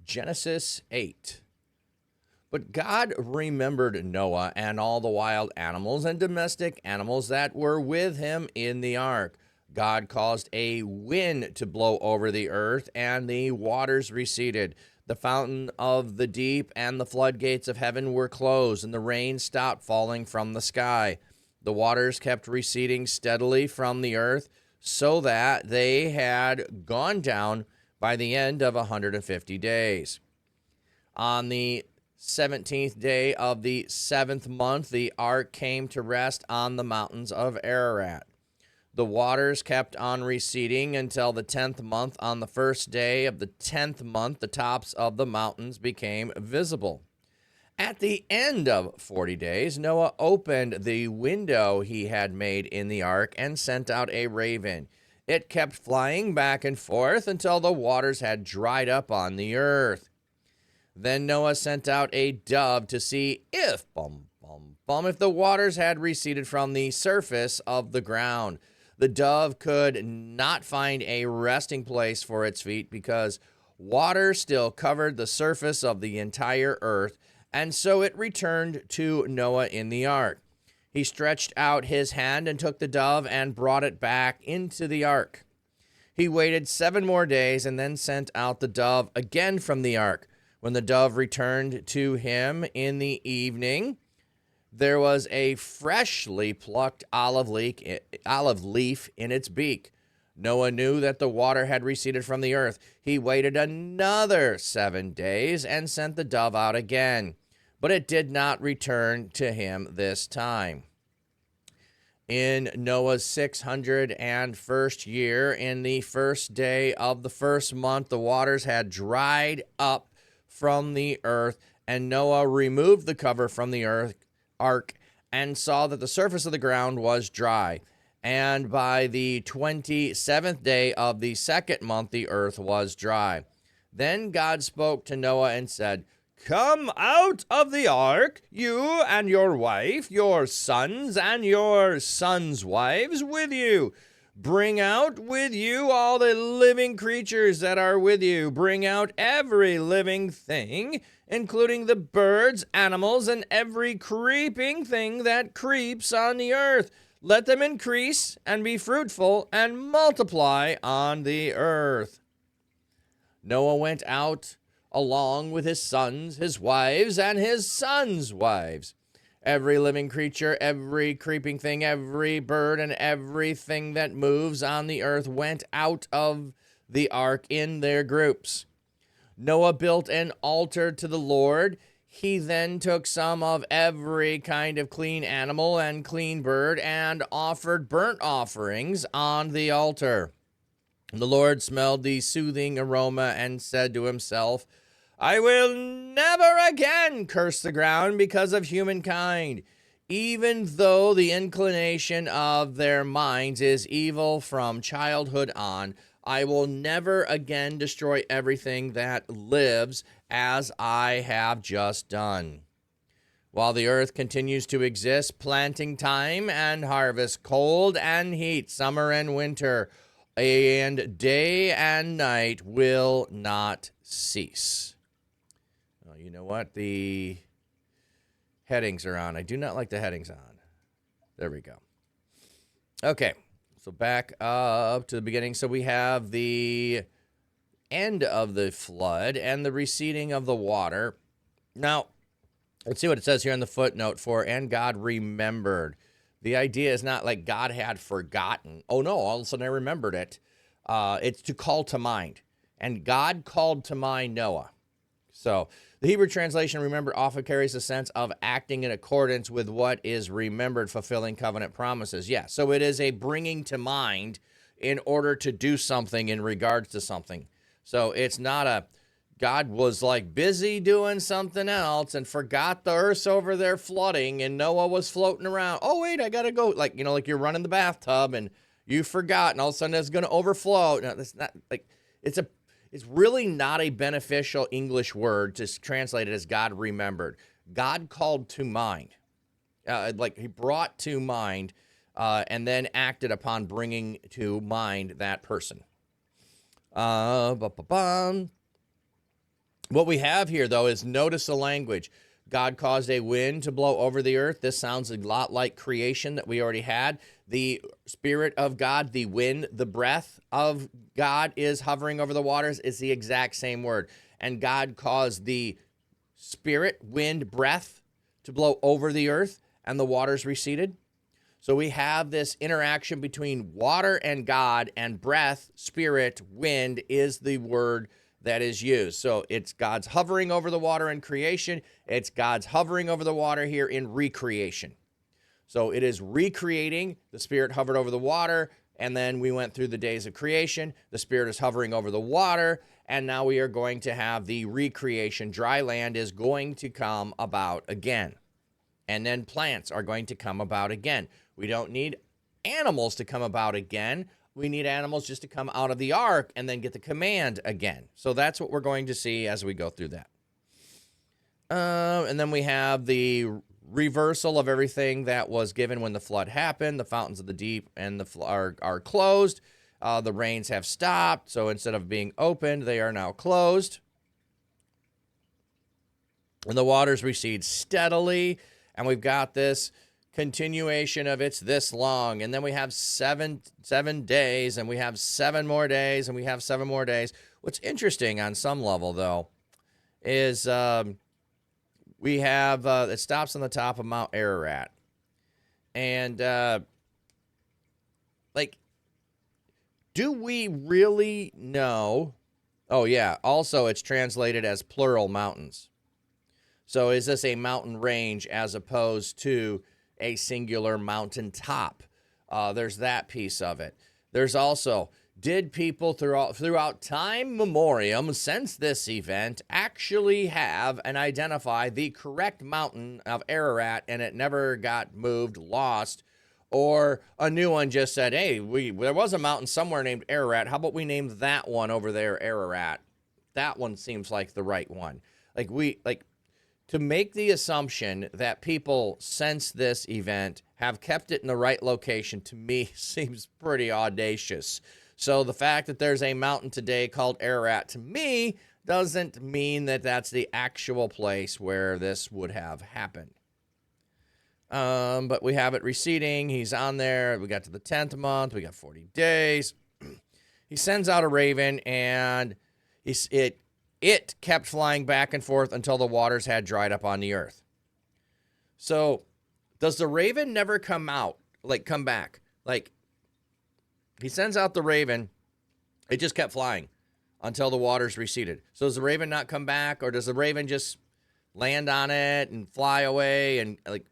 Genesis 8. But God remembered Noah and all the wild animals and domestic animals that were with him in the ark. God caused a wind to blow over the earth, and the waters receded. The fountain of the deep and the floodgates of heaven were closed, and the rain stopped falling from the sky. The waters kept receding steadily from the earth, so that they had gone down by the end of 150 days. On the 17th day of the 7th month, the ark came to rest on the mountains of Ararat. The waters kept on receding until the 10th month. On the first day of the 10th month, the tops of the mountains became visible. At the end of 40 days, Noah opened the window he had made in the ark and sent out a raven. It kept flying back and forth until the waters had dried up on the earth. Then Noah sent out a dove to see if the waters had receded from the surface of the ground. The dove could not find a resting place for its feet because water still covered the surface of the entire earth, and so it returned to Noah in the ark. He stretched out his hand and took the dove and brought it back into the ark. He waited 7 more days and then sent out the dove again from the ark. When the dove returned to him in the evening, there was a freshly plucked olive leaf in its beak. Noah knew that the water had receded from the earth. He waited another 7 days and sent the dove out again, but it did not return to him this time. In Noah's 601st year, in the first day of the first month, the waters had dried up from the earth, and Noah removed the cover from the ark and saw that the surface of the ground was dry. And by the 27th day of the second month, the earth was dry. Then God spoke to Noah and said, "Come out of the ark, you and your wife, your sons and your sons' wives with you. Bring out with you all the living creatures that are with you. Bring out every living thing, including the birds, animals, and every creeping thing that creeps on the earth. Let them increase and be fruitful and multiply on the earth." Noah went out along with his sons, his wives, and his sons' wives. Every living creature, every creeping thing, every bird, and everything that moves on the earth went out of the ark in their groups. Noah built an altar to the Lord. He then took some of every kind of clean animal and clean bird and offered burnt offerings on the altar. The Lord smelled the soothing aroma and said to himself, "I will never again curse the ground because of humankind. Even though the inclination of their minds is evil from childhood on, I will never again destroy everything that lives as I have just done. While the earth continues to exist, planting time and harvest, cold and heat, summer and winter, and day and night will not cease." You know what? The headings are on. I do not like the headings on. There we go. Okay, so back up to the beginning. So we have the end of the flood and the receding of the water. Now, let's see what it says here in the footnote "and God remembered." The idea is not like God had forgotten. Oh, no, all of a sudden I remembered it. It's to call to mind. And God called to mind Noah. So the Hebrew translation "remember" often carries a sense of acting in accordance with what is remembered, fulfilling covenant promises. Yeah, so it is a bringing to mind in order to do something in regards to something. So it's not a God was like busy doing something else and forgot the earth's over there flooding and Noah was floating around. Oh, wait, I got to go. Like, like you're running the bathtub and you forgot and all of a sudden it's going to overflow. No, that's not like it's really not a beneficial English word to translate it as God remembered. God called to mind. Like he brought to mind and then acted upon bringing to mind that person. But What we have here, though, is notice the language. God caused a wind to blow over the earth. This sounds a lot like creation that we already had. The Spirit of God, the wind, the breath of God is hovering over the waters. It's the exact same word. And God caused the Spirit, wind, breath to blow over the earth, and the waters receded. So we have this interaction between water and God, and breath, spirit, wind is the word that is used. So it's God's hovering over the water in creation. It's God's hovering over the water here in recreation. So it is recreating. The Spirit hovered over the water, and then we went through the days of creation. The Spirit is hovering over the water, and now we are going to have the recreation. Dry land is going to come about again. And then plants are going to come about again. We don't need animals to come about again. We need animals just to come out of the ark and then get the command again. So that's what we're going to see as we go through that. And then we have the reversal of everything that was given when the flood happened. The fountains of the deep and the are closed. The rains have stopped. So instead of being opened, they are now closed. And the waters recede steadily. And we've got this continuation of it's this long, and then we have seven days, and we have 7 more days, and we have 7 more days. What's interesting on some level, though, is we have it stops on the top of Mount Ararat, and like, do we really know? Oh yeah. Also, it's translated as plural mountains. So is this a mountain range as opposed to a singular mountain top? There's that piece of it. There's also, did people throughout time memoriam since this event actually have and identify the correct mountain of Ararat, and it never got moved, lost, or a new one just said, hey, there was a mountain somewhere named Ararat. How about we name that one over there Ararat? That one seems like the right one. To make the assumption that people since this event have kept it in the right location, to me, seems pretty audacious. So the fact that there's a mountain today called Ararat, to me, doesn't mean that that's the actual place where this would have happened. But we have it receding. He's on there. We got to the 10th month. We got 40 days. He sends out a raven, and it kept flying back and forth until the waters had dried up on the earth. So does the raven never come back? Like, he sends out the raven. It just kept flying until the waters receded. So does the raven not come back, or does the raven just land on it and fly away? And like,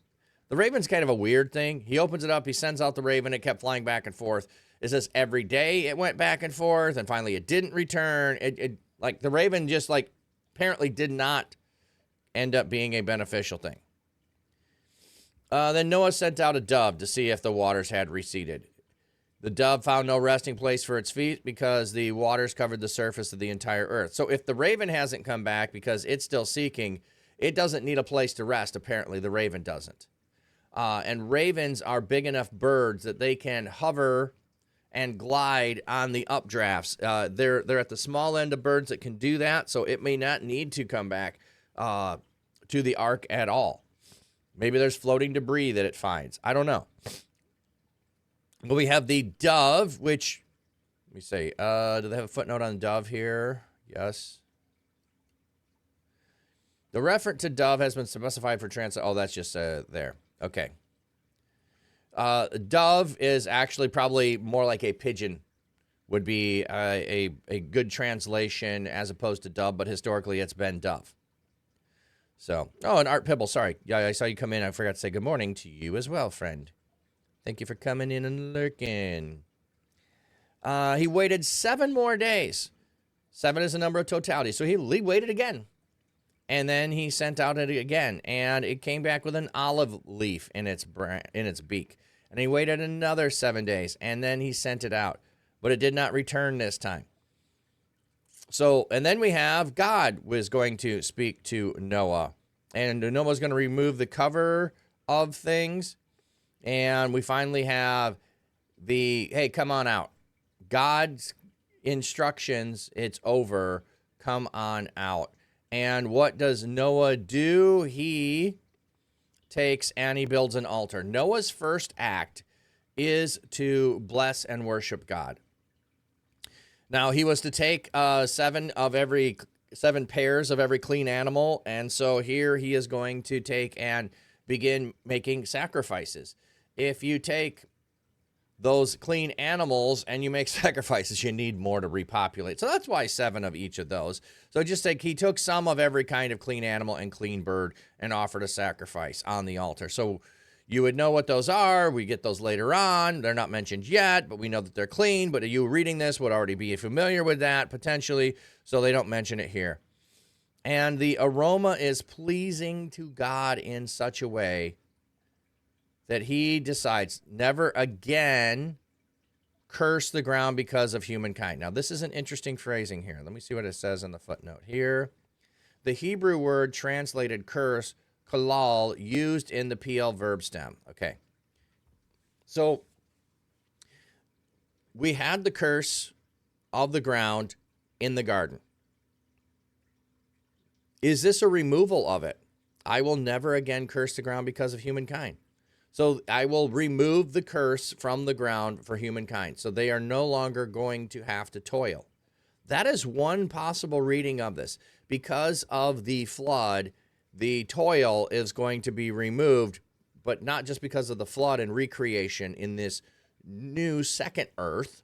the raven's kind of a weird thing. He opens it up. He sends out the raven. It kept flying back and forth. Is this every day it went back and forth, and finally it didn't return? Like, the raven just, apparently did not end up being a beneficial thing. Then Noah sent out a dove to see if the waters had receded. The dove found no resting place for its feet because the waters covered the surface of the entire earth. So if the raven hasn't come back because it's still seeking, it doesn't need a place to rest. Apparently, the raven doesn't. And ravens are big enough birds that they can hover and glide on the updrafts. They're at the small end of birds that can do that, so it may not need to come back to the ark at all. Maybe there's floating debris that it finds. I don't know. But we have the dove, which, let me see, do they have a footnote on dove here? Yes. The reference to dove has been specified for translation. Oh, that's just there. Okay. Dove is actually probably more like a pigeon would be a good translation as opposed to dove, but historically it's been dove. So, and Art Pibble, sorry. Yeah, I saw you come in. I forgot to say good morning to you as well, friend. Thank you for coming in and lurking. He waited 7 more days. 7 is a number of totality. So he waited again. And then he sent out it again, and it came back with an olive leaf in its beak. And he waited another 7 days, and then he sent it out. But it did not return this time. So, and then we have God was going to speak to Noah. And Noah's going to remove the cover of things. And we finally have hey, come on out. God's instructions, it's over. Come on out. And what does Noah do? He takes and he builds an altar. Noah's first act is to bless and worship God. Now, he was to take seven pairs of every clean animal, and so here he is going to take and begin making sacrifices. If you take those clean animals and you make sacrifices, you need more to repopulate. So that's why 7 of each of those. So just like he took some of every kind of clean animal and clean bird and offered a sacrifice on the altar. So you would know what those are. We get those later on. They're not mentioned yet, but we know that they're clean. But you reading this would already be familiar with that potentially, so they don't mention it here. And the aroma is pleasing to God in such a way that he decides never again curse the ground because of humankind. Now, this is an interesting phrasing here. Let me see what it says in the footnote here. The Hebrew word translated curse, kalal, used in the PL verb stem. Okay. So we had the curse of the ground in the garden. Is this a removal of it? I will never again curse the ground because of humankind. So I will remove the curse from the ground for humankind. So they are no longer going to have to toil. That is one possible reading of this. Because of the flood, the toil is going to be removed, but not just because of the flood and recreation in this new second earth.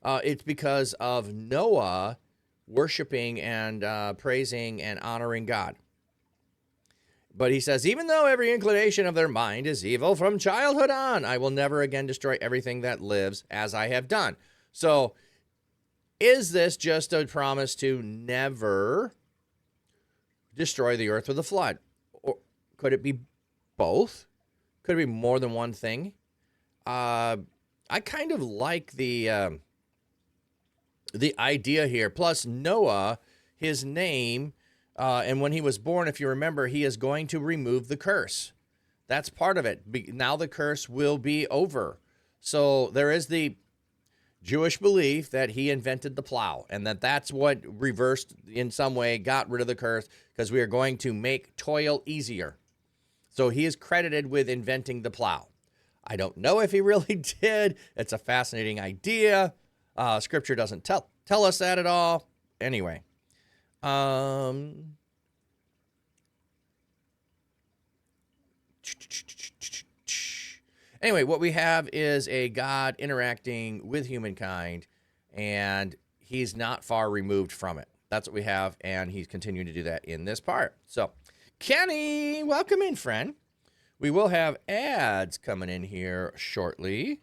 It's because of Noah worshiping and praising and honoring God. But he says, even though every inclination of their mind is evil from childhood on, I will never again destroy everything that lives as I have done. So is this just a promise to never destroy the earth with a flood? Or could it be both? Could it be more than one thing? I kind of like the idea here. Plus Noah, his name, and when he was born, if you remember, he is going to remove the curse. That's part of it. Now the curse will be over. So there is the Jewish belief that he invented the plow and that's what reversed in some way, got rid of the curse because we are going to make toil easier. So he is credited with inventing the plow. I don't know if he really did. It's a fascinating idea. Scripture doesn't tell us that at all. Anyway. Anyway, what we have is a God interacting with humankind, and he's not far removed from it. That's what we have, and he's continuing to do that in this part. So, Kenny, welcome in, friend. We will have ads coming in here shortly.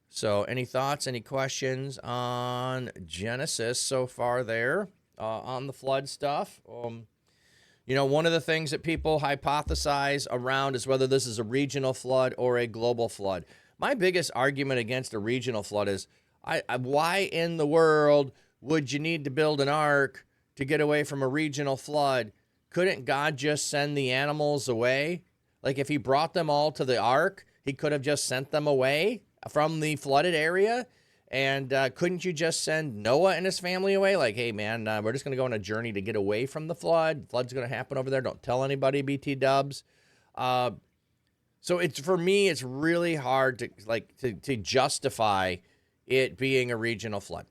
So, any thoughts, any questions on Genesis so far there on the flood stuff? You know, one of the things that people hypothesize around is whether this is a regional flood or a global flood. My biggest argument against a regional flood is why in the world would you need to build an ark to get away from a regional flood? Couldn't God just send the animals away? Like if he brought them all to the ark, he could have just sent them away from the flooded area. And couldn't you just send Noah and his family away? Like, hey, man, we're just going to go on a journey to get away from the flood. The flood's going to happen over there. Don't tell anybody, BT dubs. So it's, for me, it's really hard to justify it being a regional flood.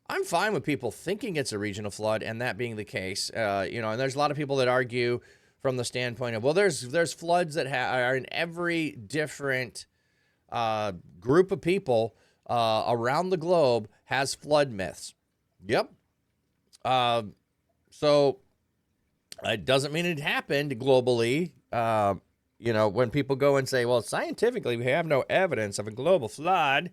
I'm fine with people thinking it's a regional flood and that being the case. And there's a lot of people that argue from the standpoint of, well, there's floods that are in every different group of people around the globe has flood myths. Yep. So it doesn't mean it happened globally. When people go and say, well, scientifically, we have no evidence of a global flood.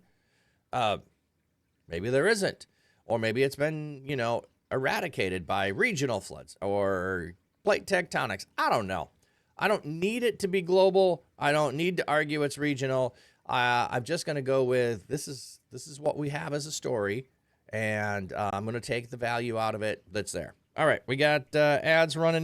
Maybe there isn't. Or maybe it's been, eradicated by regional floods or plate tectonics. I don't know. I don't need it to be global. I don't need to argue it's regional. I'm just going to go with this is what we have as a story, and I'm going to take the value out of it that's there. All right, we got ads running in.